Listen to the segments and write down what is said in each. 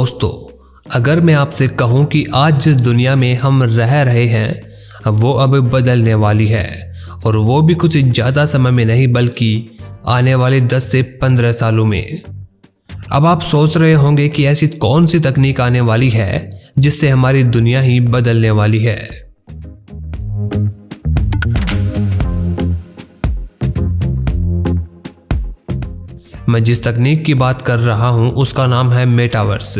दोस्तों, अगर मैं आपसे कहूं कि आज जिस दुनिया में हम रह रहे हैं वो अब बदलने वाली है, और वो भी कुछ ज़्यादा समय में नहीं बल्कि आने वाले 10 से 15 सालों में। अब आप सोच रहे होंगे कि ऐसी कौन सी तकनीक आने वाली है जिससे हमारी दुनिया ही बदलने वाली है। मैं जिस तकनीक की बात कर रहा हूं उसका नाम है मेटावर्स।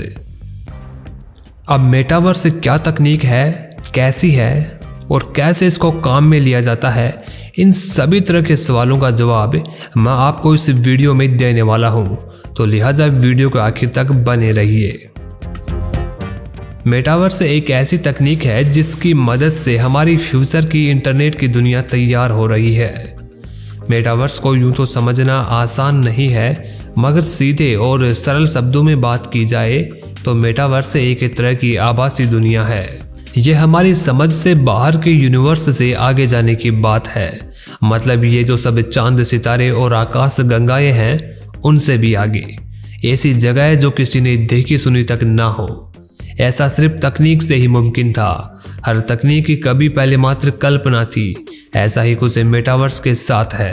अब मेटावर्स क्या तकनीक है, कैसी है और कैसे इसको काम में लिया जाता है, इन सभी तरह के सवालों का जवाब मैं आपको इस वीडियो में देने वाला हूं, तो लिहाजा वीडियो को आखिर तक बने रहिए। मेटावर्स एक ऐसी तकनीक है जिसकी मदद से हमारी फ्यूचर की इंटरनेट की दुनिया तैयार हो रही है। मेटावर्स को यूं तो समझना आसान नहीं है, मगर सीधे और सरल शब्दों में बात की जाए तो मेटावर्स एक तरह की आभासी दुनिया है। यह हमारी समझ से बाहर के यूनिवर्स से आगे जाने की बात है। मतलब ये जो सब चांद सितारे और आकाश गंगाएं हैं उनसे भी आगे, ऐसी जगह जो किसी ने देखी सुनी तक ना हो। ऐसा सिर्फ तकनीक से ही मुमकिन था। हर तकनीक की कभी पहले मात्र कल्पना थी। ऐसा ही कुछ मेटावर्स के साथ है।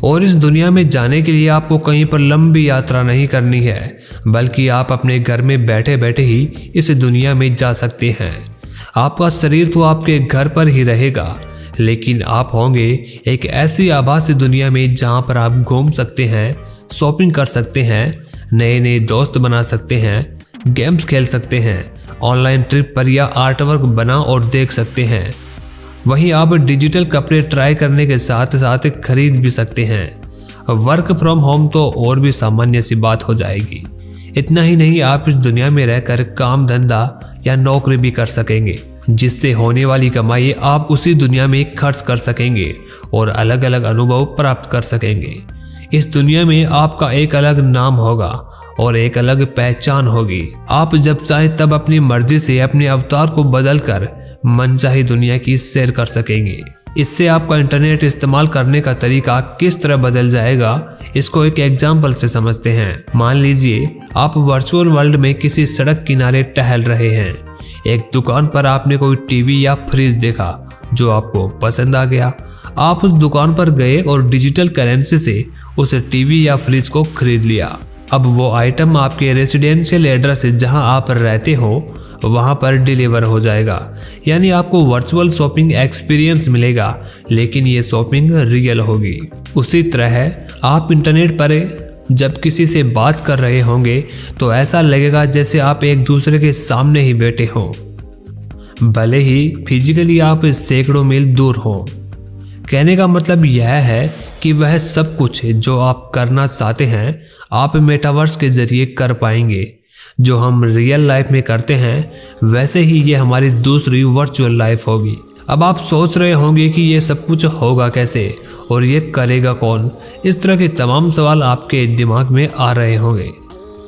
और इस दुनिया में जाने के लिए आपको कहीं पर लंबी यात्रा नहीं करनी है, बल्कि आप अपने घर में बैठे बैठे ही इस दुनिया में जा सकते हैं। आपका शरीर तो आपके घर पर ही रहेगा, लेकिन आप होंगे एक ऐसी आभासी दुनिया में जहां पर आप घूम सकते हैं, शॉपिंग कर सकते हैं, नए नए दोस्त बना सकते हैं, गेम्स खेल सकते हैं, ऑनलाइन ट्रिप पर या आर्टवर्क बना और देख सकते हैं। वहीं आप डिजिटल कपड़े ट्राई करने के साथ साथ खरीद भी सकते हैं। वर्क फ्रॉम होम तो और भी सामान्य सी बात हो जाएगी। इतना ही नहीं, आप इस दुनिया में रहकर काम धंधा या नौकरी भी कर सकेंगे, जिससे होने वाली कमाई आप उसी दुनिया में खर्च कर सकेंगे और अलग अलग अनुभव प्राप्त कर सकेंगे। इस दुनिया में आपका एक अलग नाम होगा और एक अलग पहचान होगी। आप जब चाहे तब अपनी मर्जी से अपने अवतार को बदलकर मनचाही दुनिया की सैर कर सकेंगे। इससे आपका इंटरनेट इस्तेमाल करने का तरीका किस तरह बदल जाएगा, इसको एक एग्जाम्पल से समझते हैं। मान लीजिए आप वर्चुअल वर्ल्ड में किसी सड़क किनारे टहल रहे हैं। एक दुकान पर आपने कोई टीवी या फ्रिज देखा जो आपको पसंद आ गया। आप उस दुकान पर गए और डिजिटल करेंसी से उस टीवी या फ्रिज को खरीद लिया। अब वो आइटम आपके रेसिडेंशियल एड्रेस जहां आप रहते हो वहां पर डिलीवर हो जाएगा। यानी आपको वर्चुअल शॉपिंग एक्सपीरियंस मिलेगा, लेकिन ये शॉपिंग रियल होगी। उसी तरह आप इंटरनेट पर जब किसी से बात कर रहे होंगे तो ऐसा लगेगा जैसे आप एक दूसरे के सामने ही बैठे हो, भले ही फिजिकली आप सैकड़ों मील दूर हो। कहने का मतलब यह है कि वह सब कुछ जो आप करना चाहते हैं आप मेटावर्स के जरिए कर पाएंगे। जो हम रियल लाइफ में करते हैं वैसे ही ये हमारी दूसरी वर्चुअल लाइफ होगी। अब आप सोच रहे होंगे कि ये सब कुछ होगा कैसे और ये करेगा कौन। इस तरह के तमाम सवाल आपके दिमाग में आ रहे होंगे,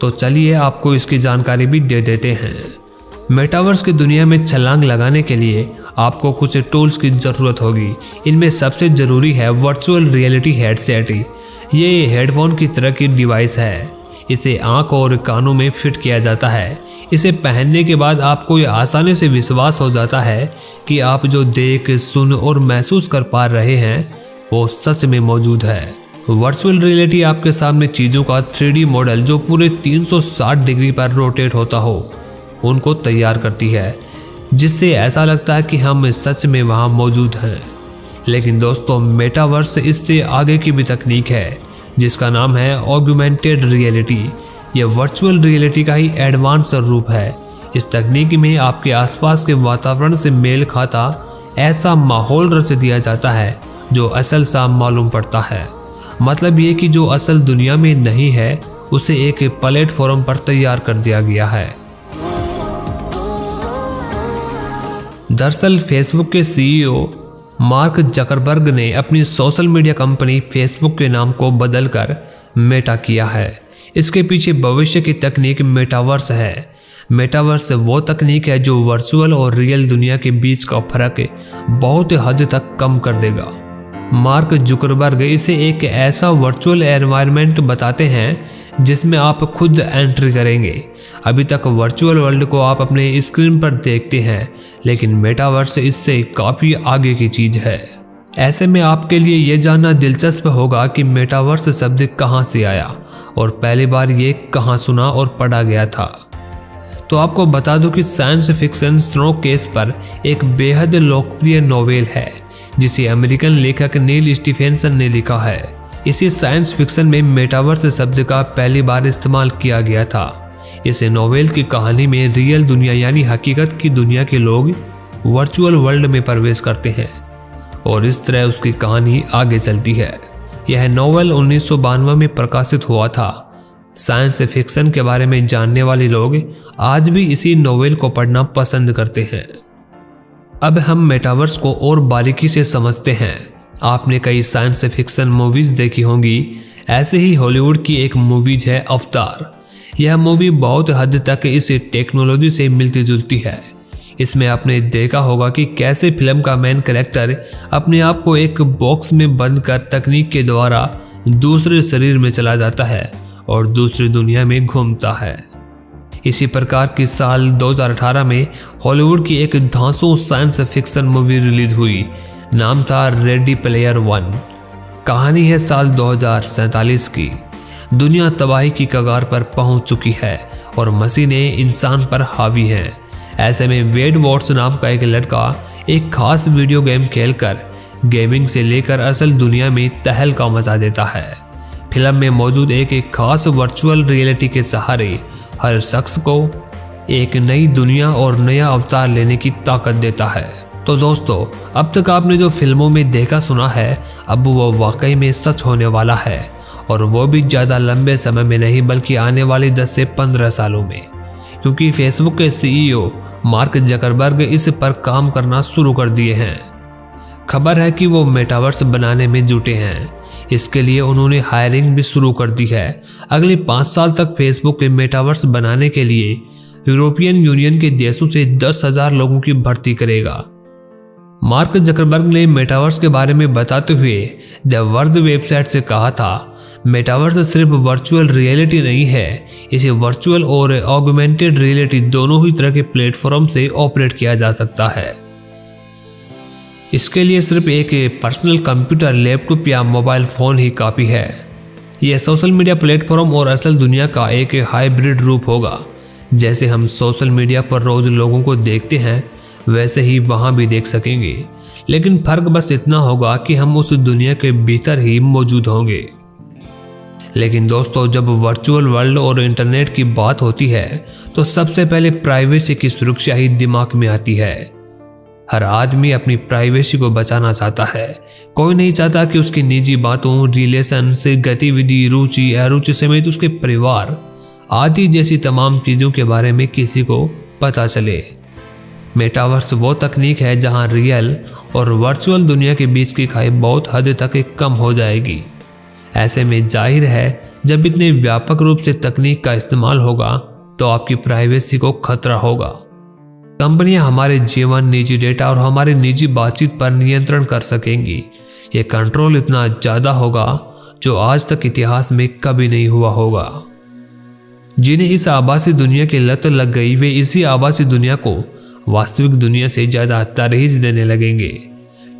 तो चलिए आपको इसकी जानकारी भी दे देते हैं। मेटावर्स की दुनिया में छलांग लगाने के लिए आपको कुछ टूल्स की ज़रूरत होगी। इनमें सबसे ज़रूरी है वर्चुअल रियलिटी हेडसेट। ये हेडफोन की तरह की डिवाइस है। इसे आँख और कानों में फिट किया जाता है। इसे पहनने के बाद आपको ये आसानी से विश्वास हो जाता है कि आप जो देख, सुन और महसूस कर पा रहे हैं वो सच में मौजूद है। वर्चुअल रियलिटी आपके सामने चीज़ों का 3D मॉडल जो पूरे 360 डिग्री पर रोटेट होता हो उनको तैयार करती है, जिससे ऐसा लगता है कि हम सच में वहाँ मौजूद हैं। लेकिन दोस्तों, मेटावर्स इससे आगे की भी तकनीक है जिसका नाम है ऑगमेंटेड रियलिटी। यह वर्चुअल रियलिटी का ही एडवांस रूप है। इस तकनीक में आपके आसपास के वातावरण से मेल खाता ऐसा माहौल रच दिया जाता है जो असल सा मालूम पड़ता है। मतलब ये कि जो असल दुनिया में नहीं है उसे एक प्लेटफॉर्म पर तैयार कर दिया गया है। दरअसल फेसबुक के CEO मार्क जकरबर्ग ने अपनी सोशल मीडिया कंपनी फेसबुक के नाम को बदलकर मेटा किया है। इसके पीछे भविष्य की तकनीक मेटावर्स है। मेटावर्स वो तकनीक है जो वर्चुअल और रियल दुनिया के बीच का फर्क बहुत हद तक कम कर देगा। मार्क जुकरबर्ग इसे एक ऐसा वर्चुअल एनवायरनमेंट बताते हैं जिसमें आप खुद एंट्री करेंगे। अभी तक वर्चुअल वर्ल्ड को आप अपने स्क्रीन पर देखते हैं, लेकिन मेटावर्स इससे काफ़ी आगे की चीज़ है। ऐसे में आपके लिए ये जानना दिलचस्प होगा कि मेटावर्स शब्द कहाँ से आया और पहली बार ये कहाँ सुना और पढ़ा गया था। तो आपको बता दूं कि साइंस फिक्शन स्नो केस पर एक बेहद लोकप्रिय नॉवेल है जिसे अमेरिकन लेखक नील स्टीफेंसन ने लिखा है। इसी साइंस फिक्शन में मेटावर्स शब्द का पहली बार इस्तेमाल किया गया था। इस नॉवेल की कहानी में रियल दुनिया यानी हकीकत की दुनिया के लोग वर्चुअल वर्ल्ड में प्रवेश करते हैं और इस तरह उसकी कहानी आगे चलती है। यह नॉवेल 1992 में प्रकाशित हुआ था। साइंस फिक्शन के बारे में जानने वाले लोग आज भी इसी नॉवेल को पढ़ना पसंद करते हैं। अब हम मेटावर्स को और बारीकी से समझते हैं। आपने कई साइंस फिक्शन मूवीज देखी होंगी। ऐसे ही हॉलीवुड की एक मूवीज है अवतार। यह मूवी बहुत हद तक इस टेक्नोलॉजी से मिलती जुलती है। इसमें आपने देखा होगा कि कैसे फिल्म का मेन कैरेक्टर अपने आप को एक बॉक्स में बंद कर तकनीक के द्वारा दूसरे शरीर में चला जाता है और दूसरी दुनिया में घूमता है। इसी प्रकार की साल 2018 में हॉलीवुड की एक धांसू साइंस फिक्शन मूवी रिलीज हुई। नाम था रेडी प्लेयर वन। कहानी है साल 2047 की। दुनिया तबाही की कगार पर पहुंच चुकी है और मशीनें इंसान पर हावी हैं। ऐसे में वेड वॉट्स नाम का एक लड़का एक खास वीडियो गेम खेलकर गेमिंग से लेकर असल दुनिया में तहलका मचा देता है। फिल्म में मौजूद एक खास वर्चुअल रियलिटी के सहारे हर शख्स को एक नई दुनिया और नया अवतार लेने की ताकत देता है। तो दोस्तों, अब तक आपने जो फिल्मों में देखा सुना है, अब वो वाकई में सच होने वाला है, और वो भी ज़्यादा लंबे समय में नहीं बल्कि आने वाले 10 से 15 सालों में, क्योंकि फेसबुक के CEO मार्क जकरबर्ग इस पर काम करना शुरू कर दिए हैं। खबर है कि वो मेटावर्स बनाने में जुटे हैं। इसके लिए उन्होंने हायरिंग भी शुरू कर दी है। अगले 5 साल तक फेसबुक के मेटावर्स बनाने के लिए यूरोपियन यूनियन के देशों से 10,000 लोगों की भर्ती करेगा। मार्क जकरबर्ग ने मेटावर्स के बारे में बताते हुए द वर्ल्ड वेबसाइट से कहा था, मेटावर्स सिर्फ वर्चुअल रियलिटी नहीं है, इसे वर्चुअल और ऑगमेंटेड रियलिटी दोनों ही तरह के प्लेटफॉर्म से ऑपरेट किया जा सकता है। इसके लिए सिर्फ एक पर्सनल कंप्यूटर, लैपटॉप या मोबाइल फ़ोन ही काफ़ी है। यह सोशल मीडिया प्लेटफॉर्म और असल दुनिया का एक हाइब्रिड रूप होगा। जैसे हम सोशल मीडिया पर रोज़ लोगों को देखते हैं, वैसे ही वहाँ भी देख सकेंगे, लेकिन फ़र्क बस इतना होगा कि हम उस दुनिया के भीतर ही मौजूद होंगे। लेकिन दोस्तों, जब वर्चुअल वर्ल्ड और इंटरनेट की बात होती है तो सबसे पहले प्राइवेसी की सुरक्षा ही दिमाग में आती है। हर आदमी अपनी प्राइवेसी को बचाना चाहता है। कोई नहीं चाहता कि उसकी निजी बातों, रिलेशन से गतिविधि, रुचि अरुचि समेत उसके परिवार आदि जैसी तमाम चीज़ों के बारे में किसी को पता चले। मेटावर्स वो तकनीक है जहां रियल और वर्चुअल दुनिया के बीच की खाई बहुत हद तक कम हो जाएगी। ऐसे में जाहिर है, जब इतने व्यापक रूप से तकनीक का इस्तेमाल होगा तो आपकी प्राइवेसी को खतरा होगा। कंपनियां हमारे जीवन, निजी डेटा और हमारी निजी बातचीत पर नियंत्रण कर सकेंगी। ये कंट्रोल इतना ज़्यादा होगा जो आज तक इतिहास में कभी नहीं हुआ होगा। जिन्हें इस आभासी दुनिया की लत लग गई, वे इसी आभासी दुनिया को वास्तविक दुनिया से ज़्यादा तरजीह देने लगेंगे।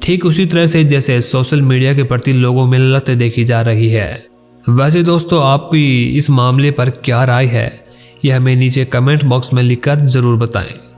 ठीक उसी तरह से जैसे सोशल मीडिया के प्रति लोगों में लत देखी जा रही है। वैसे दोस्तों, आपकी इस मामले पर क्या राय है, यह हमें नीचे कमेंट बॉक्स में लिखकर ज़रूर बताएं।